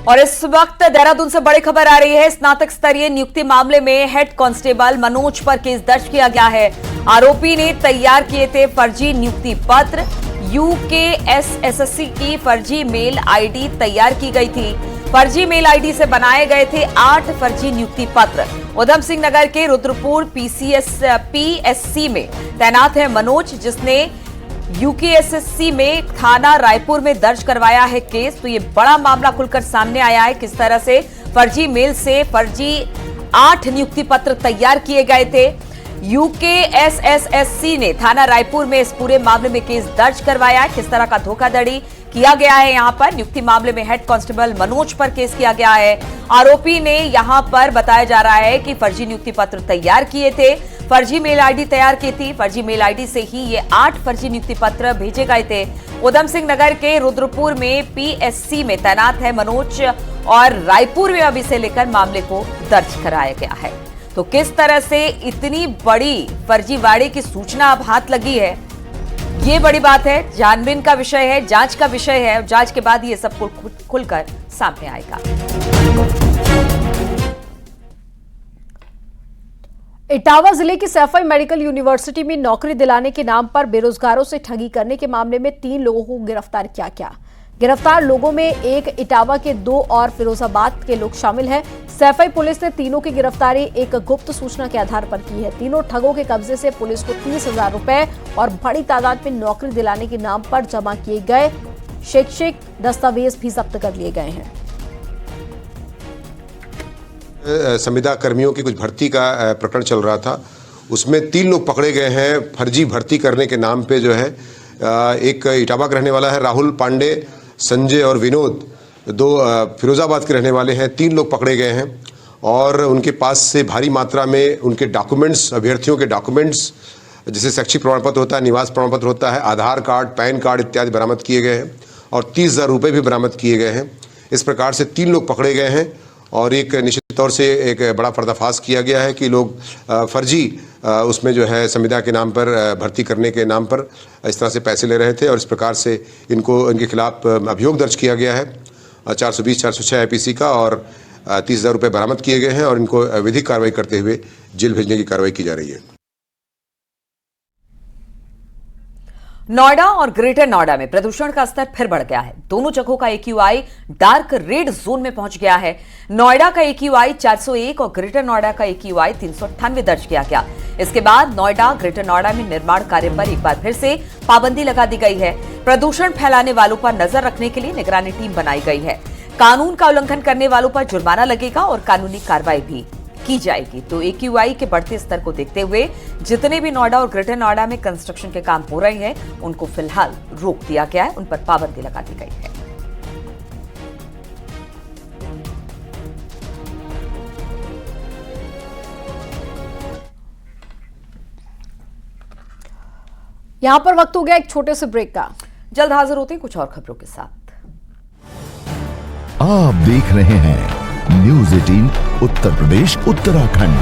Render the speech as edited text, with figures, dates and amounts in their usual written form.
और इस वक्त देहरादून से बड़ी खबर आ रही है। स्नातक स्तरीय नियुक्ति मामले में हेड कांस्टेबल मनोज पर केस दर्ज किया गया है। आरोपी ने तैयार किए थे फर्जी नियुक्ति पत्र। यूकेएसएससी की फर्जी मेल आईडी तैयार की गई थी। फर्जी मेल आईडी से बनाए गए थे 8 फर्जी नियुक्ति पत्र। उधम सिंह नगर के रुद्रपुर पीएससी में तैनात है मनोज, जिसने यूकेएसएससी में थाना रायपुर में दर्ज करवाया है केस। तो ये बड़ा मामला खुलकर सामने आया है, किस तरह से फर्जी मेल से फर्जी 8 नियुक्ति पत्र तैयार किए गए थे। यूकेएसएससी ने थाना रायपुर में इस पूरे मामले में केस दर्ज करवाया है। किस तरह का धोखाधड़ी किया गया है, यहां पर नियुक्ति मामले में हेड कांस्टेबल मनोज पर केस किया गया है। आरोपी ने यहां पर बताया जा रहा है कि फर्जी नियुक्ति पत्र तैयार किए थे, फर्जी मेल आईडी तैयार की थी। फर्जी मेल आईडी से ही ये 8 फर्जी नियुक्ति पत्र भेजे गए थे। उधम सिंह नगर के रुद्रपुर में पीएससी में तैनात है मनोज और रायपुर में अब इसे लेकर मामले को दर्ज कराया गया है। तो किस तरह से इतनी बड़ी फर्जीवाड़े की सूचना अब हाथ लगी है, ये बड़ी बात है। छानबीन का विषय है, जांच का विषय है। जांच के बाद ये सब खुलकर सामने आएगा। इटावा जिले की सैफई मेडिकल यूनिवर्सिटी में नौकरी दिलाने के नाम पर बेरोजगारों से ठगी करने के मामले में 3 लोगों को गिरफ्तार किया गया। गिरफ्तार लोगों में एक इटावा के 2 और फिरोजाबाद के लोग शामिल हैं। सैफई पुलिस ने तीनों की गिरफ्तारी एक गुप्त सूचना के आधार पर की है। तीनों ठगों के कब्जे से पुलिस को 30,000 रुपए और बड़ी तादाद में नौकरी दिलाने के नाम पर जमा किए गए शैक्षिक दस्तावेज भी जब्त कर लिए गए हैं। संविदा कर्मियों की कुछ भर्ती का प्रकरण चल रहा था, उसमें 3 लोग पकड़े गए हैं फर्जी भर्ती करने के नाम पे। जो है एक इटावा का रहने वाला है राहुल पांडे, संजय और विनोद, 2 फिरोजाबाद के रहने वाले हैं। 3 लोग पकड़े गए हैं और उनके पास से भारी मात्रा में उनके डॉक्यूमेंट्स, अभ्यर्थियों के डॉक्यूमेंट्स, जैसे शैक्षिक प्रमाण पत्र होता है, निवास प्रमाण पत्र होता है, आधार कार्ड, पैन कार्ड इत्यादि बरामद किए गए हैं और 30,000 रुपये भी बरामद किए गए हैं। इस प्रकार से 3 लोग पकड़े गए हैं और एक निश्चित तौर से एक बड़ा पर्दाफाश किया गया है कि लोग फर्जी उसमें जो है संविदा के नाम पर, भर्ती करने के नाम पर इस तरह से पैसे ले रहे थे और इस प्रकार से इनके खिलाफ अभियोग दर्ज किया गया है 420-406 आईपीसी का और 30,000 रुपये बरामद किए गए हैं और इनको विधिक कार्रवाई करते हुए जेल भेजने की कार्रवाई की जा रही है। नोएडा और ग्रेटर नोएडा में प्रदूषण का स्तर फिर बढ़ गया है। दोनों जगहों का AQI डार्क रेड जोन में पहुंच गया है। नोएडा का AQI 401 और ग्रेटर नोएडा का AQI 398 दर्ज किया गया। इसके बाद नोएडा, ग्रेटर नोएडा में निर्माण कार्य पर एक बार फिर से पाबंदी लगा दी गई है। प्रदूषण फैलाने वालों पर नजर रखने के लिए निगरानी टीम बनाई गई है। कानून का उल्लंघन करने वालों पर जुर्माना लगेगा और कानूनी कार्रवाई भी की जाएगी। तो AQI के बढ़ते स्तर को देखते हुए जितने भी नोएडा और ग्रेटर नोएडा में कंस्ट्रक्शन के काम हो रहे हैं, उनको फिलहाल रोक दिया गया है, उन पर पाबंदी लगा दी गई है। यहां पर वक्त हो गया एक छोटे से ब्रेक का। जल्द हाजिर होते हैं कुछ और खबरों के साथ। आप देख रहे हैं न्यूज़ 18 उत्तर प्रदेश उत्तराखंड।